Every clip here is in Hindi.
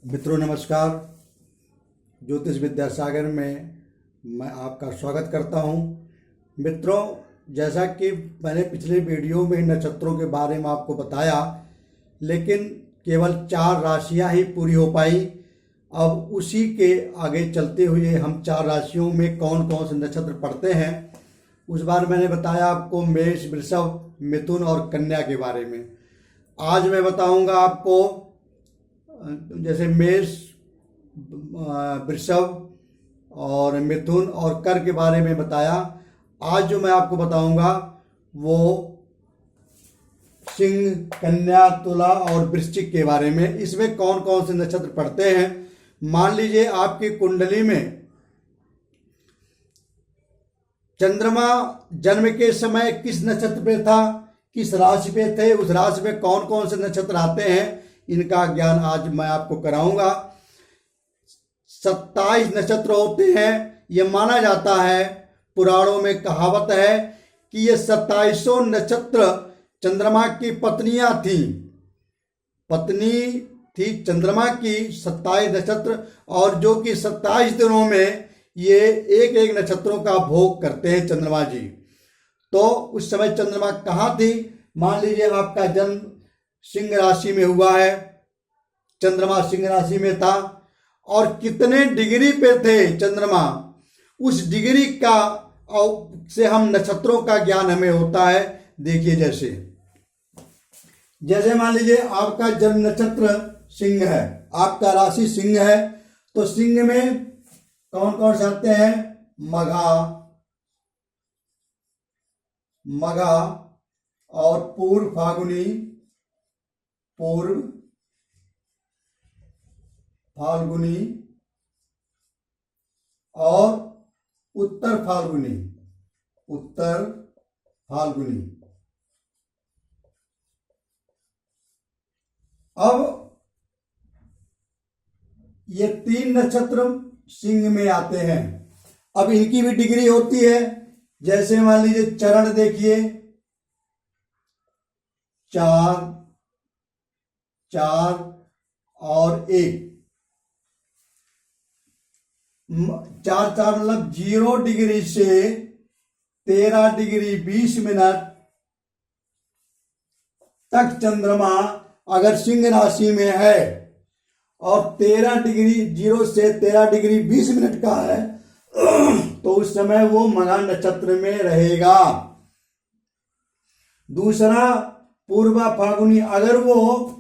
मित्रों नमस्कार। ज्योतिष विद्यासागर में मैं आपका स्वागत करता हूं। मित्रों, जैसा कि मैंने पिछले वीडियो में नक्षत्रों के बारे में आपको बताया, लेकिन केवल 4 राशियां ही पूरी हो पाई। अब उसी के आगे चलते हुए हम 4 राशियों में कौन कौन से नक्षत्र पड़ते हैं, उस बार मैंने बताया आपको मेष, वृषभ, मिथुन और कन्या के बारे में। आज मैं बताऊंगा आपको जैसे मेष, वृषभ और मिथुन और कर के बारे में बताया। आज जो मैं आपको बताऊंगा वो सिंह, कन्या, तुला और वृश्चिक के बारे में। इसमें कौन कौन से नक्षत्र पड़ते हैं। मान लीजिए आपकी कुंडली में चंद्रमा जन्म के समय किस नक्षत्र पे था, किस राशि पे थे, उस राशि में कौन कौन से नक्षत्र आते हैं, इनका ज्ञान आज मैं आपको कराऊंगा। 27 नक्षत्र होते हैं। ये माना जाता है, पुराणों में कहावत है कि ये 2700 नक्षत्र चंद्रमा की पत्नियां थी। पत्नी थी चंद्रमा की 27 नक्षत्र, और जो कि 27 दिनों में ये एक एक नक्षत्रों का भोग करते हैं चंद्रमा जी। तो उस समय चंद्रमा कहाँ थी। मान लीजिए आपका जन्म सिंह राशि में हुआ है, चंद्रमा सिंह राशि में था, और कितने डिग्री पे थे चंद्रमा, उस डिग्री का से हम नक्षत्रों का ज्ञान हमें होता है। देखिए, जैसे मान लीजिए आपका जन्म नक्षत्र सिंह है, आपका राशि सिंह है, तो सिंह में कौन कौन से आते हैं। मघा और पूर्व फाल्गुनी और उत्तर फाल्गुनी। अब ये 3 नक्षत्र सिंह में आते हैं। अब इनकी भी डिग्री होती है। जैसे मान लीजिए चरण देखिए, 4 और 1, 4 मतलब 0 डिग्री से 13 डिग्री 20 मिनट तक चंद्रमा अगर सिंह राशि में है और 13 डिग्री 0 से 13 डिग्री 20 मिनट का है, तो उस समय वो मघा नक्षत्र में रहेगा। दूसरा पूर्वा फाल्गुनी, अगर वो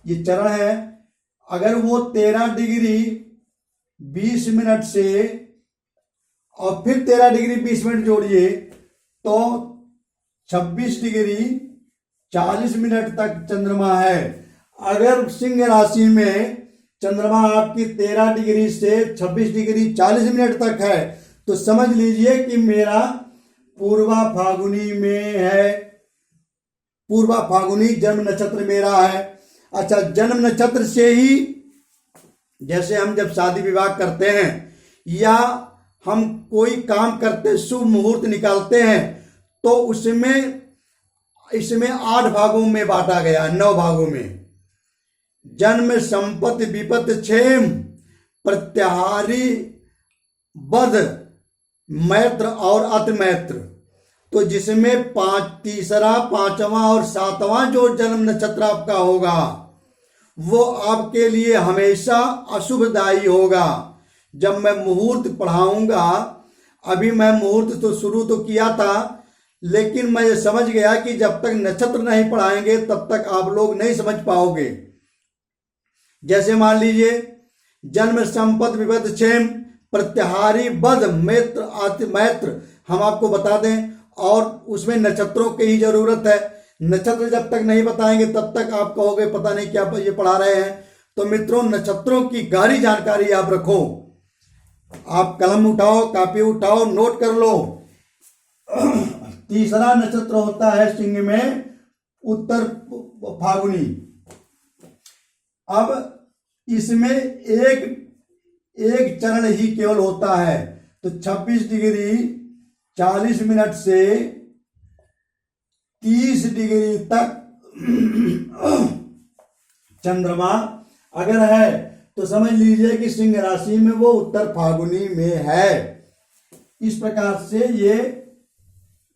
ये चरण है, अगर वो 13 डिग्री 20 मिनट से और फिर 13 डिग्री 20 मिनट जोड़िए तो 26 डिग्री 40 मिनट तक चंद्रमा है। अगर सिंह राशि में चंद्रमा आपकी 13 डिग्री से 26 डिग्री 40 मिनट तक है, तो समझ लीजिए कि मेरा पूर्वा फाल्गुनी में है, पूर्वा फाल्गुनी जन्म नक्षत्र मेरा है। अच्छा, जन्म नक्षत्र से ही जैसे हम जब शादी विवाह करते हैं या हम कोई काम करते, शुभ मुहूर्त निकालते हैं, तो इसमें 8 भागों में बांटा गया, 9 भागों में। जन्म, संपत्ति, विपत्ति, क्षेम, प्रत्याहारी, वध, मैत्र और अतिमैत्र। तो जिसमें तीसरा, 5वां और 7वां जो जन्म नक्षत्र आपका होगा वो आपके लिए हमेशा अशुभदायी होगा। जब मैं मुहूर्त पढ़ाऊंगा, अभी मैं मुहूर्त तो शुरू तो किया था, लेकिन मैं ये समझ गया कि जब तक नक्षत्र नहीं पढ़ाएंगे तब तक आप लोग नहीं समझ पाओगे। जैसे मान लीजिए जन्म, संपत्ति, विपत्ति, क्षेम, प्रत्याहारी, वध, मैत्र, अतिमैत्र हम आपको बता दें, और उसमें नक्षत्रों की ही जरूरत है। नक्षत्र जब तक नहीं बताएंगे तब तक आप कहोगे पता नहीं क्या ये पढ़ा रहे हैं। तो मित्रों, नक्षत्रों की गहरी जानकारी आप रखो। आप कलम उठाओ, कापी उठाओ, नोट कर लो। तीसरा नक्षत्र होता है सिंह में उत्तर फाल्गुनी। अब इसमें एक चरण ही केवल होता है, तो 26 डिग्री 40 मिनट से 30 डिग्री तक चंद्रमा अगर है तो समझ लीजिए कि सिंह राशि में वो उत्तर फाल्गुनी में है। इस प्रकार से ये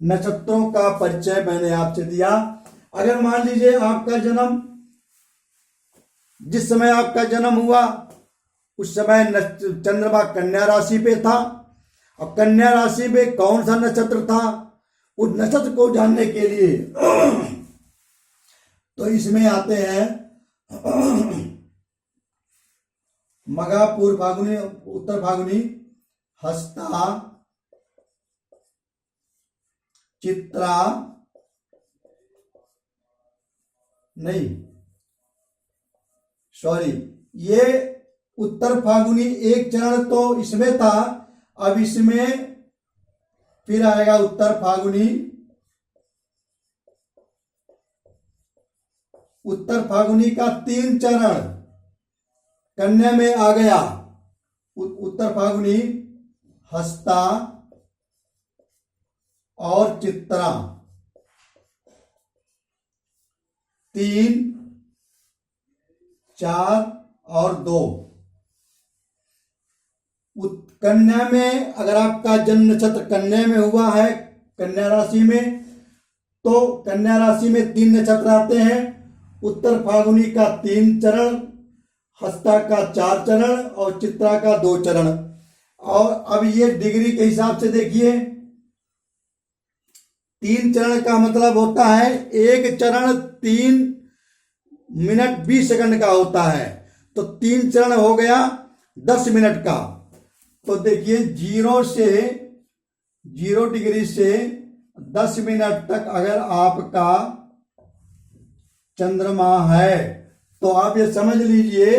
नक्षत्रों का परिचय मैंने आपसे दिया। अगर मान लीजिए आपका जन्म, जिस समय आपका जन्म हुआ उस समय चंद्रमा कन्या राशि पे था, और कन्या राशि में कौन सा नक्षत्र था, उस नक्षत्र को जानने के लिए तो इसमें आते हैं मघा, पूर्व फाल्गुनी, उत्तर फाल्गुनी, हस्ता, चित्रा, नहीं सॉरी, ये उत्तर फाल्गुनी एक चरण तो इसमें था, अब इसमें फिर आएगा उत्तर फाल्गुनी। उत्तर फाल्गुनी का 3 चरण कन्या में आ गया। उत्तर फाल्गुनी, हस्ता और चित्रा, 3, 4 और 2। कन्या में अगर आपका जन्म नक्षत्र कन्या में हुआ है, कन्या राशि में, तो कन्या राशि में 3 नक्षत्र आते हैं। उत्तर फाल्गुनी का 3 चरण, हस्ता का 4 चरण और चित्रा का 2 चरण। और अब ये डिग्री के हिसाब से देखिए, 3 चरण का मतलब होता है एक चरण 3 मिनट 20 सेकंड का होता है, तो 3 चरण हो गया 10 मिनट का। तो देखिए 0 डिग्री से 10 मिनट तक अगर आपका चंद्रमा है तो आप ये समझ लीजिए,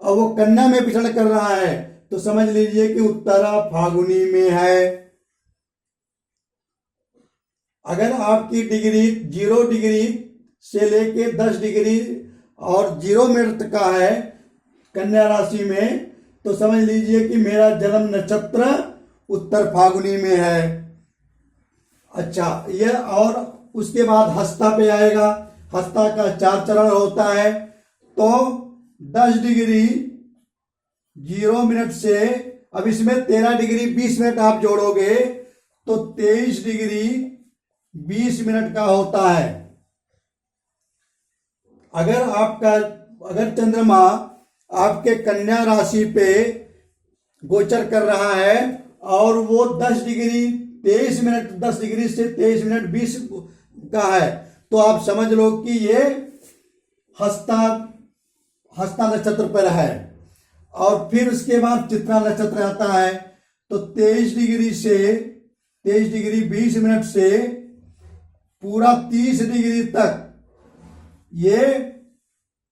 और वो कन्या में विचरण कर रहा है तो समझ लीजिए कि उत्तरा फाल्गुनी में है। अगर आपकी डिग्री 0 डिग्री से लेके 10 डिग्री और 0 मिनट तक का है कन्या राशि में, तो समझ लीजिए कि मेरा जन्म नक्षत्र उत्तर फाल्गुनी में है। अच्छा, यह और उसके बाद हस्ता पे आएगा। हस्ता का 4 चरण होता है, तो 10 डिग्री 0 मिनट से, अब इसमें 13 डिग्री 20 मिनट आप जोड़ोगे तो 23 डिग्री 20 मिनट का होता है। अगर चंद्रमा आपके कन्या राशि पे गोचर कर रहा है और वो 10 डिग्री 23 मिनट 10 डिग्री से 23 मिनट 20 का है, तो आप समझ लो कि ये हस्ता नक्षत्र पर है। और फिर उसके बाद चित्रा नक्षत्र आता है, तो 23 डिग्री 20 मिनट से पूरा 30 डिग्री तक ये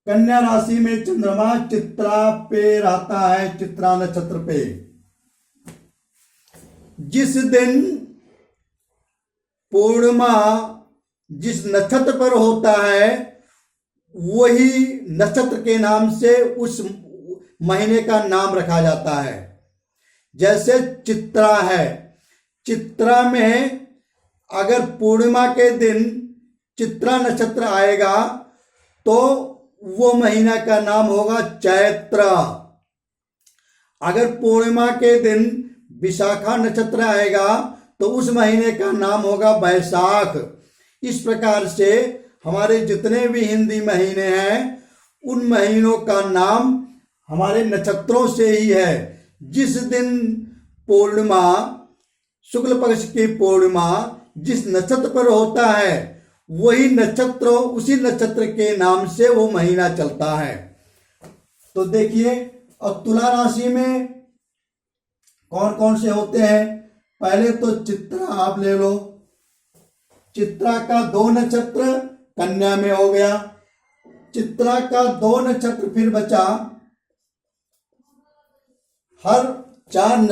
कन्या राशि में चंद्रमा चित्रा पे रहता है, चित्रा नक्षत्र पे। जिस दिन पूर्णिमा जिस नक्षत्र पर होता है वही नक्षत्र के नाम से उस महीने का नाम रखा जाता है। जैसे चित्रा है, चित्रा में अगर पूर्णिमा के दिन चित्रा नक्षत्र आएगा तो वो महीना का नाम होगा चैत्र। अगर पूर्णिमा के दिन विशाखा नक्षत्र आएगा तो उस महीने का नाम होगा बैसाख। इस प्रकार से हमारे जितने भी हिंदी महीने हैं उन महीनों का नाम हमारे नक्षत्रों से ही है। जिस दिन पूर्णिमा, शुक्ल पक्ष की पूर्णिमा जिस नक्षत्र पर होता है वही नक्षत्र, उसी नक्षत्र के नाम से वो महीना चलता है। तो देखिए, अब तुला राशि में कौन कौन से होते हैं। पहले तो चित्रा आप ले लो, चित्रा का 2 नक्षत्र कन्या में हो गया। चित्रा का 2 नक्षत्र फिर बचा, हर 4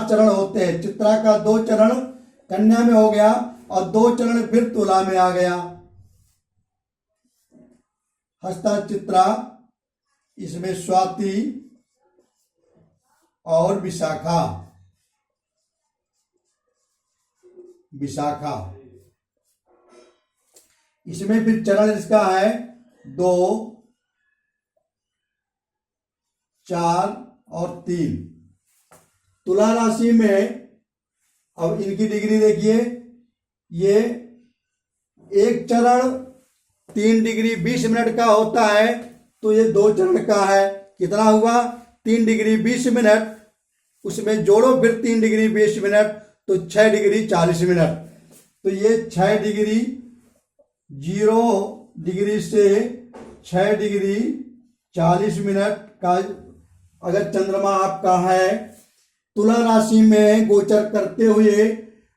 चरण होते हैं। चित्रा का 2 चरण कन्या में हो गया और 2 चरण फिर तुला में आ गया। हस्ता चित्रा, इसमें स्वाति और विशाखा, इसमें फिर चरण इसका है 2, 4 और 3। तुला राशि में अब इनकी डिग्री देखिए, ये एक चरण 3 डिग्री 20 मिनट का होता है, तो ये 2 चरण का है। कितना हुआ? 3 डिग्री 20 मिनट, उसमें जोड़ो फिर 3 डिग्री 20 मिनट, तो 6 डिग्री 40 मिनट। तो ये 6 डिग्री 0 डिग्री से 6 डिग्री 40 मिनट का अगर चंद्रमा आपका है, तुला राशि में गोचर करते हुए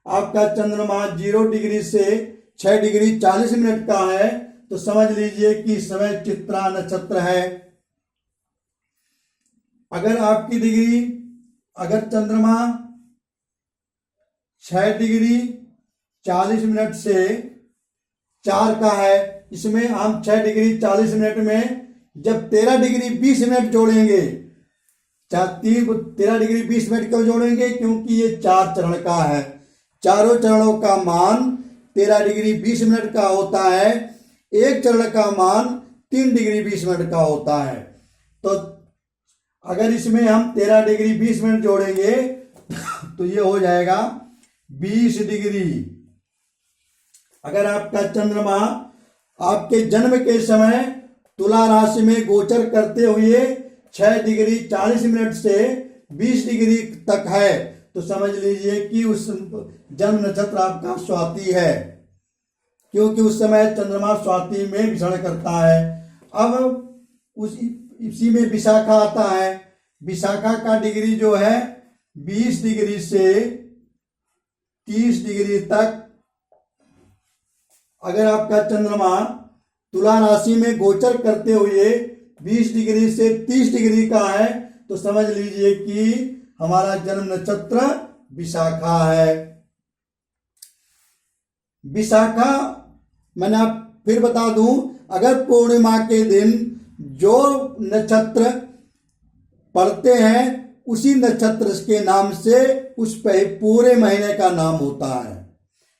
आपका चंद्रमा 0 डिग्री से 6 डिग्री 40 मिनट का है, तो समझ लीजिए कि इस समय चित्रा नक्षत्र है। अगर आपकी डिग्री, अगर चंद्रमा 6 डिग्री 40 मिनट से 4 का है, इसमें हम 6 डिग्री 40 मिनट में जब 13 डिग्री 20 मिनट जोड़ेंगे, 13 डिग्री 20 मिनट क्यों जोड़ेंगे? क्योंकि ये 4 चरण का है। चारों चरणों का मान 13 डिग्री 20 मिनट का होता है, एक चरण का मान 3 डिग्री 20 मिनट का होता है। तो अगर इसमें हम 13 डिग्री 20 मिनट जोड़ेंगे तो ये हो जाएगा 20 डिग्री। अगर आपका चंद्रमा आपके जन्म के समय तुला राशि में गोचर करते हुए 6 डिग्री 40 मिनट से 20 डिग्री तक है, तो समझ लीजिए कि उस जन्म नक्षत्र आपका स्वाति है, क्योंकि उस समय चंद्रमा स्वाति में विचरण करता है। अब इसी में विशाखा आता है। विशाखा का डिग्री जो है 20 डिग्री से 30 डिग्री तक। अगर आपका चंद्रमा तुला राशि में गोचर करते हुए 20 डिग्री से 30 डिग्री का है, तो समझ लीजिए कि हमारा जन्म नक्षत्र विशाखा है। विशाखा मैंने आप फिर बता दूं, अगर पूर्णिमा के दिन जो नक्षत्र पढ़ते हैं उसी नक्षत्र के नाम से उस पूरे महीने का नाम होता है।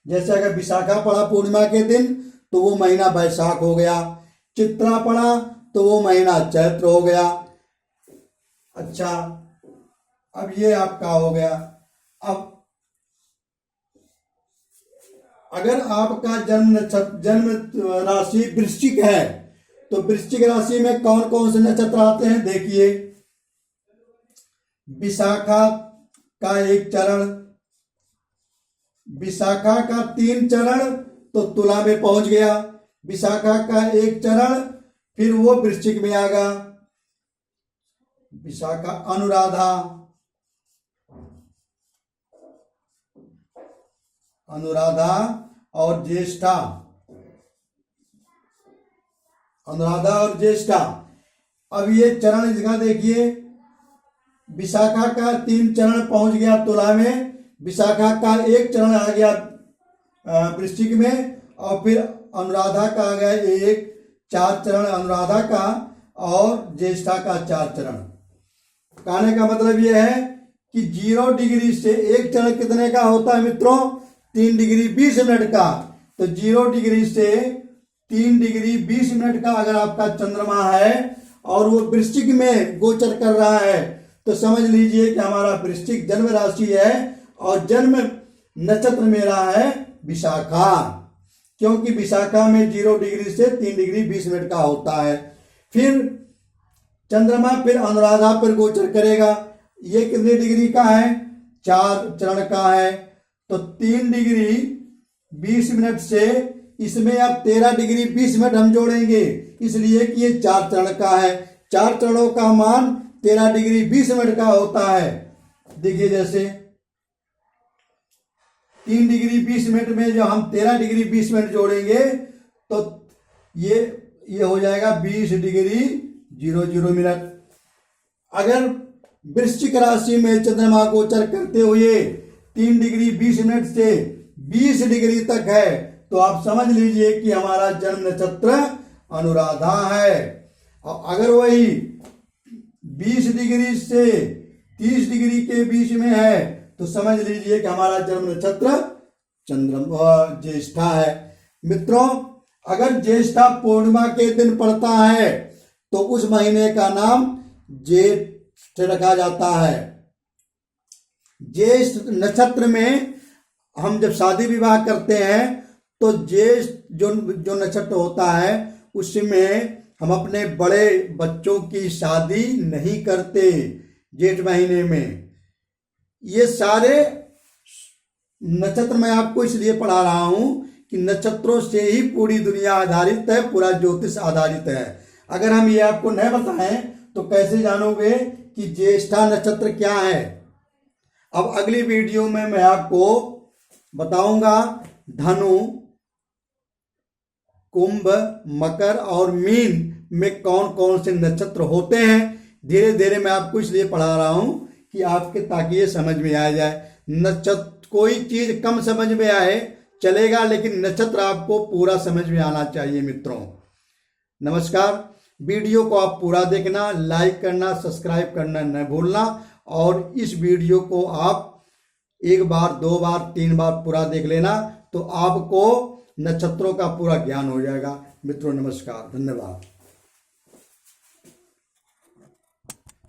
जैसे अगर विशाखा पढ़ा पूर्णिमा के दिन तो वो महीना वैशाख हो गया, चित्रा पढ़ा तो वो महीना चैत्र हो गया। अच्छा, अब ये आपका हो गया। अब अगर आपका जन्म राशि वृश्चिक है, तो वृश्चिक राशि में कौन कौन से नक्षत्र आते हैं देखिए। विशाखा का 1 चरण, विशाखा का 3 चरण तो तुला में पहुंच गया। विशाखा का 1 चरण फिर वो वृश्चिक में आ गया। विशाखा, अनुराधा, अनुराधा और ज्येष्ठा, अनुराधा और ज्येष्ठा। अब ये चरण इसका देखिए, विशाखा का 3 चरण पहुंच गया तुला में, विशाखा का 1 चरण आ गया वृश्चिक में, और फिर अनुराधा का आ गया 4 चरण अनुराधा का, और ज्येष्ठा का 4 चरण। कहने का मतलब यह है कि 0 डिग्री से 1 चरण कितने का होता है मित्रों? 3 डिग्री 20 मिनट का। तो 0 डिग्री से 3 डिग्री 20 मिनट का अगर आपका चंद्रमा है और वो वृश्चिक में गोचर कर रहा है, तो समझ लीजिए कि हमारा वृश्चिक जन्म राशि है और जन्म नक्षत्र मेरा है विशाखा, क्योंकि विशाखा में 0 डिग्री से 3 डिग्री 20 मिनट का होता है। फिर चंद्रमा फिर अनुराधा पर गोचर करेगा। ये कितने डिग्री का है? 4 चरण का है। तो 3 डिग्री 20 मिनट से इसमें अब 13 डिग्री 20 मिनट हम जोड़ेंगे, इसलिए कि ये 4 चरण का है। 4 चरणों का मान 13 डिग्री 20 मिनट का होता है। देखिए, जैसे 3 डिग्री 20 मिनट में जो हम 13 डिग्री 20 मिनट जोड़ेंगे तो ये हो जाएगा 20 डिग्री 00 मिनट। अगर वृश्चिक राशि में चंद्रमा गोचर करते हुए 3 डिग्री 20 मिनट से 20 डिग्री तक है, तो आप समझ लीजिए कि हमारा जन्म नक्षत्र अनुराधा है। और अगर वही 20 डिग्री से 30 डिग्री के बीच में है, तो समझ लीजिए कि हमारा जन्म नक्षत्र ज्येष्ठा है। मित्रों, अगर ज्येष्ठा पूर्णिमा के दिन पड़ता है तो उस महीने का नाम जेठ से रखा जाता है। ज्येष्ठ नक्षत्र में हम जब शादी विवाह करते हैं तो ज्येष्ठ जो नक्षत्र होता है उसमें हम अपने बड़े बच्चों की शादी नहीं करते जेठ महीने में। ये सारे नक्षत्र मैं आपको इसलिए पढ़ा रहा हूं कि नक्षत्रों से ही पूरी दुनिया आधारित है, पूरा ज्योतिष आधारित है। अगर हम ये आपको नहीं बताएं तो कैसे जानोगे कि ज्येष्ठा नक्षत्र क्या है। अब अगली वीडियो में मैं आपको बताऊंगा धनु, कुंभ, मकर और मीन में कौन कौन से नक्षत्र होते हैं। धीरे धीरे मैं आपको इसलिए पढ़ा रहा हूं कि आपके ताकि ये समझ में आ जाए। नक्षत्र कोई चीज कम समझ में आए चलेगा, लेकिन नक्षत्र आपको पूरा समझ में आना चाहिए मित्रों। नमस्कार। वीडियो को आप पूरा देखना, लाइक करना, सब्सक्राइब करना न भूलना और इस वीडियो को आप एक बार, दो बार, तीन बार पूरा देख लेना तो आपको नक्षत्रों का पूरा ज्ञान हो जाएगा। मित्रों नमस्कार, धन्यवाद।